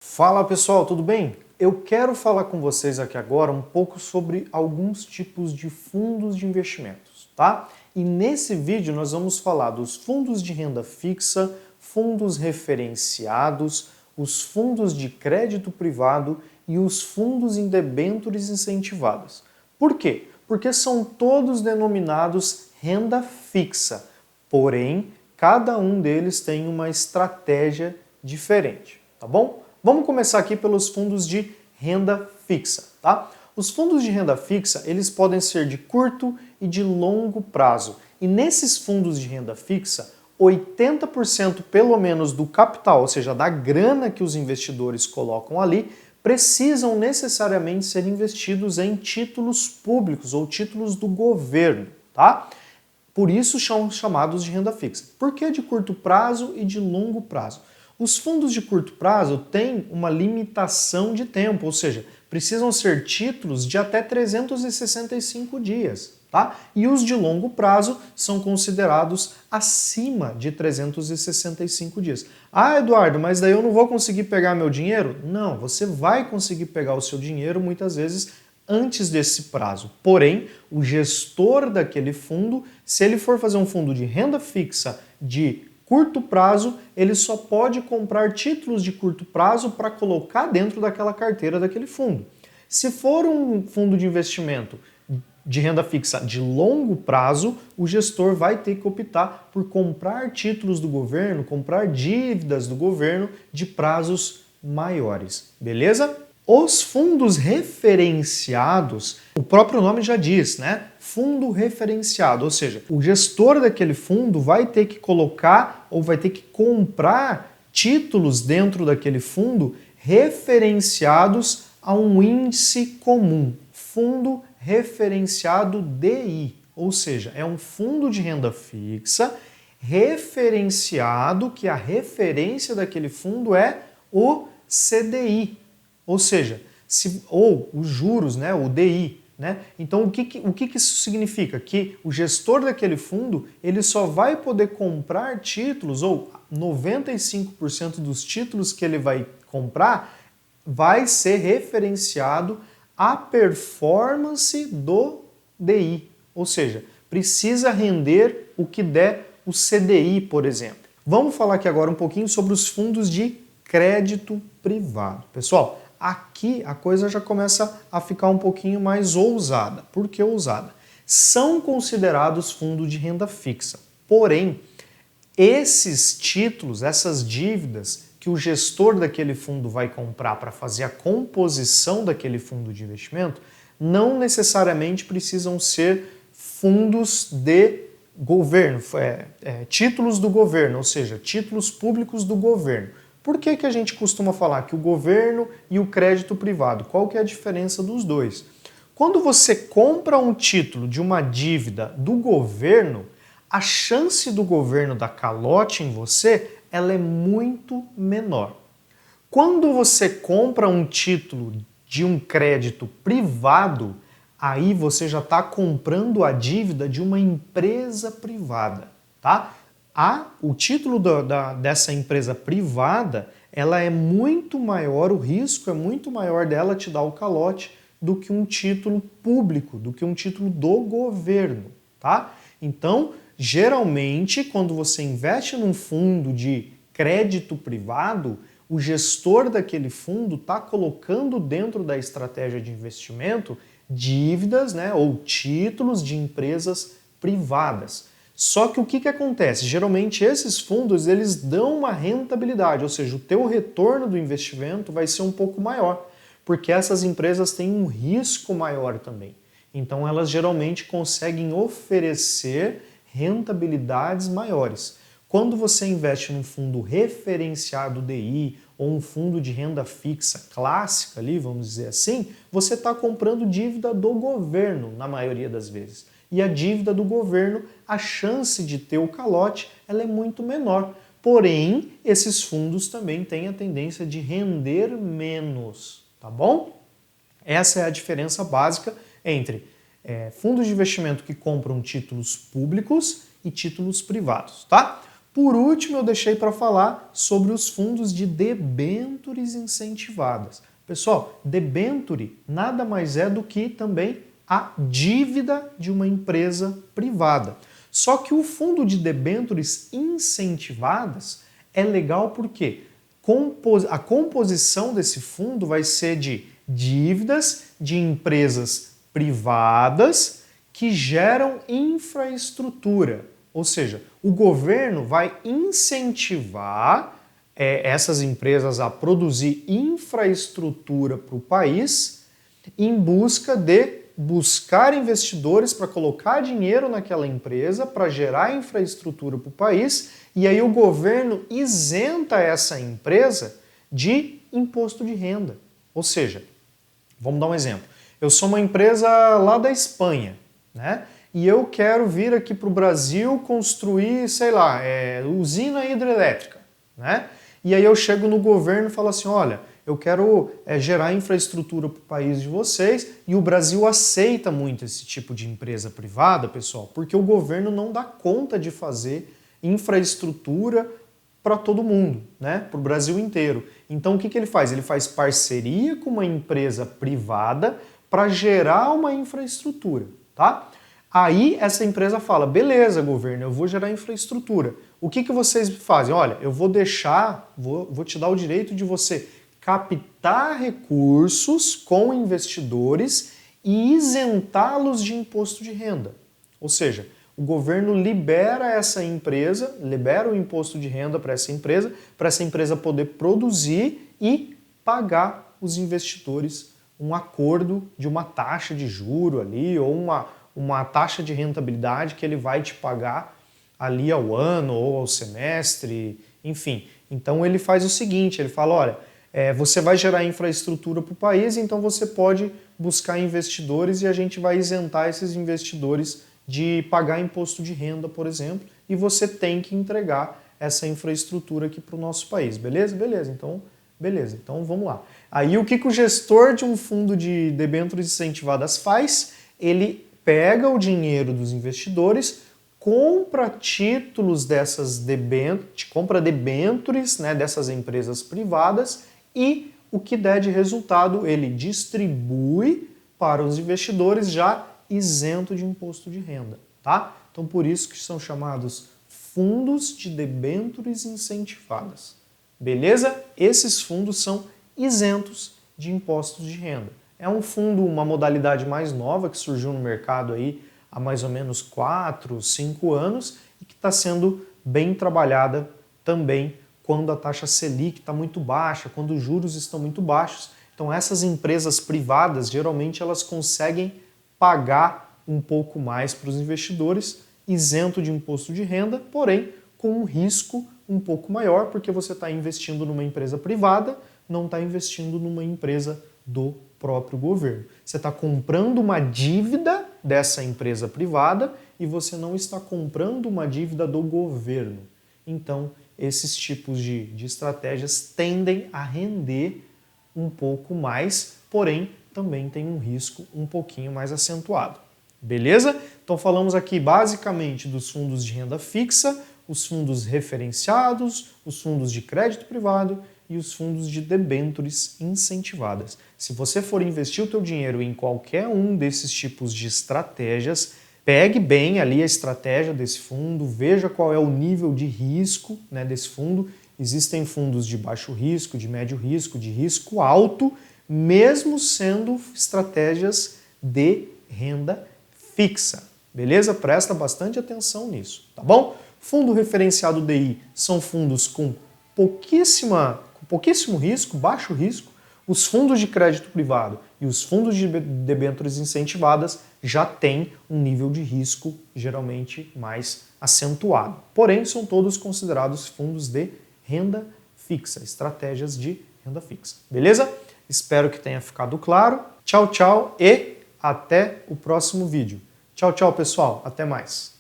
Fala pessoal, tudo bem? Eu quero falar com vocês aqui agora um pouco sobre alguns tipos de fundos de investimentos, tá? E nesse vídeo nós vamos falar dos fundos de renda fixa, fundos referenciados, os fundos de crédito privado e os fundos em debêntures incentivadas. Por quê? Porque são todos denominados renda fixa, porém cada um deles tem uma estratégia diferente, tá bom? Vamos começar aqui pelos fundos de renda fixa, tá? Os fundos de renda fixa, eles podem ser de curto e de longo prazo. E nesses fundos de renda fixa, 80% pelo menos do capital, ou seja, da grana que os investidores colocam ali, precisam necessariamente ser investidos em títulos públicos ou títulos do governo, tá? Por isso são chamados de renda fixa. Por que de curto prazo e de longo prazo? Os fundos de curto prazo têm uma limitação de tempo, ou seja, precisam ser títulos de até 365 dias, tá? E os de longo prazo são considerados acima de 365 dias. Ah, Eduardo, mas daí eu não vou conseguir pegar meu dinheiro? Não, você vai conseguir pegar o seu dinheiro muitas vezes antes desse prazo. Porém, o gestor daquele fundo, se ele for fazer um fundo de renda fixa de curto prazo, ele só pode comprar títulos de curto prazo para colocar dentro daquela carteira daquele fundo. Se for um fundo de investimento de renda fixa de longo prazo, o gestor vai ter que optar por comprar títulos do governo, comprar dívidas do governo de prazos maiores, beleza? Os fundos referenciados, o próprio nome já diz, né? Fundo referenciado, ou seja, o gestor daquele fundo vai ter que colocar ou vai ter que comprar títulos dentro daquele fundo referenciados a um índice comum, fundo referenciado DI, ou seja, é um fundo de renda fixa referenciado, que a referência daquele fundo é o CDI. Ou seja, ou os juros, né, o DI. Né? Então o que isso significa? Que o gestor daquele fundo ele só vai poder comprar títulos, ou 95% dos títulos que ele vai comprar vai ser referenciado à performance do DI. Ou seja, precisa render o que der o CDI, por exemplo. Vamos falar aqui agora um pouquinho sobre os fundos de crédito privado. Pessoal, aqui a coisa já começa a ficar um pouquinho mais ousada. Por que ousada? São considerados fundos de renda fixa. Porém, esses títulos, essas dívidas que o gestor daquele fundo vai comprar para fazer a composição daquele fundo de investimento, não necessariamente precisam ser fundos de governo, títulos do governo, ou seja, títulos públicos do governo. Por que a gente costuma falar que o governo e o crédito privado? Qual que é a diferença dos dois? Quando você compra um título de uma dívida do governo, a chance do governo dar calote em você, ela é muito menor. Quando você compra um título de um crédito privado, aí você já está comprando a dívida de uma empresa privada, tá? O título dessa empresa privada, ela é muito maior, o risco é muito maior dela te dar o calote do que um título público, do que um título do governo, tá? Então, geralmente, quando você investe num fundo de crédito privado, o gestor daquele fundo está colocando dentro da estratégia de investimento dívidas, né, ou títulos de empresas privadas. Só que o que acontece? Geralmente esses fundos eles dão uma rentabilidade, ou seja, o teu retorno do investimento vai ser um pouco maior, porque essas empresas têm um risco maior também. Então elas geralmente conseguem oferecer rentabilidades maiores. Quando você investe num fundo referenciado DI ou um fundo de renda fixa clássica ali, vamos dizer assim, você está comprando dívida do governo na maioria das vezes. E a dívida do governo, a chance de ter o calote, ela é muito menor. Porém, esses fundos também têm a tendência de render menos, tá bom? Essa é a diferença básica entre fundos de investimento que compram títulos públicos e títulos privados, tá? Por último, eu deixei para falar sobre os fundos de debêntures incentivadas. Pessoal, debenture nada mais é do que também a dívida de uma empresa privada. Só que o fundo de debêntures incentivadas é legal porque a composição desse fundo vai ser de dívidas de empresas privadas que geram infraestrutura. Ou seja, o governo vai incentivar essas empresas a produzir infraestrutura para o país em busca de buscar investidores para colocar dinheiro naquela empresa, para gerar infraestrutura para o país, e aí o governo isenta essa empresa de imposto de renda. Ou seja, vamos dar um exemplo. Eu sou uma empresa lá da Espanha, né? E eu quero vir aqui para o Brasil construir, sei lá, usina hidrelétrica, né? E aí eu chego no governo e falo assim, olha, eu quero gerar infraestrutura para o país de vocês, e o Brasil aceita muito esse tipo de empresa privada, pessoal, porque o governo não dá conta de fazer infraestrutura para todo mundo, né? Para o Brasil inteiro. Então o que ele faz? Ele faz parceria com uma empresa privada para gerar uma infraestrutura, tá? Aí essa empresa fala, beleza, governo, eu vou gerar infraestrutura. O que vocês fazem? Olha, eu vou vou te dar o direito de você captar recursos com investidores e isentá-los de imposto de renda. Ou seja, o governo libera essa empresa, libera o imposto de renda para essa empresa poder produzir e pagar os investidores um acordo de uma taxa de juro ali, ou uma taxa de rentabilidade que ele vai te pagar ali ao ano ou ao semestre, enfim. Então ele faz o seguinte, ele fala, olha, você vai gerar infraestrutura para o país, então você pode buscar investidores e a gente vai isentar esses investidores de pagar imposto de renda, por exemplo, e você tem que entregar essa infraestrutura aqui para o nosso país, beleza? Beleza, então vamos lá. Aí o que o gestor de um fundo de debêntures incentivadas faz? Ele pega o dinheiro dos investidores, compra títulos compra debêntures, né, dessas empresas privadas, e o que der de resultado ele distribui para os investidores já isento de imposto de renda, tá? Então por isso que são chamados fundos de debêntures incentivadas. Beleza? Esses fundos são isentos de impostos de renda. É um fundo, uma modalidade mais nova que surgiu no mercado aí há mais ou menos 4, 5 anos e que está sendo bem trabalhada também quando a taxa Selic está muito baixa, quando os juros estão muito baixos. Então essas empresas privadas, geralmente elas conseguem pagar um pouco mais para os investidores, isento de imposto de renda, porém com um risco um pouco maior, porque você está investindo numa empresa privada, não está investindo numa empresa do próprio governo. Você está comprando uma dívida dessa empresa privada e você não está comprando uma dívida do governo. Então, esses tipos de estratégias tendem a render um pouco mais, porém, também tem um risco um pouquinho mais acentuado. Beleza? Então falamos aqui basicamente dos fundos de renda fixa, os fundos referenciados, os fundos de crédito privado e os fundos de debêntures incentivadas. Se você for investir o teu dinheiro em qualquer um desses tipos de estratégias, pegue bem ali a estratégia desse fundo, veja qual é o nível de risco, né, desse fundo. Existem fundos de baixo risco, de médio risco, de risco alto, mesmo sendo estratégias de renda fixa. Beleza? Presta bastante atenção nisso, tá bom? Fundo referenciado DI são fundos com pouquíssimo risco, baixo risco. Os fundos de crédito privado e os fundos de debêntures incentivadas já têm um nível de risco geralmente mais acentuado. Porém, são todos considerados fundos de renda fixa, estratégias de renda fixa. Beleza? Espero que tenha ficado claro. Tchau, tchau e até o próximo vídeo. Tchau, tchau, pessoal. Até mais.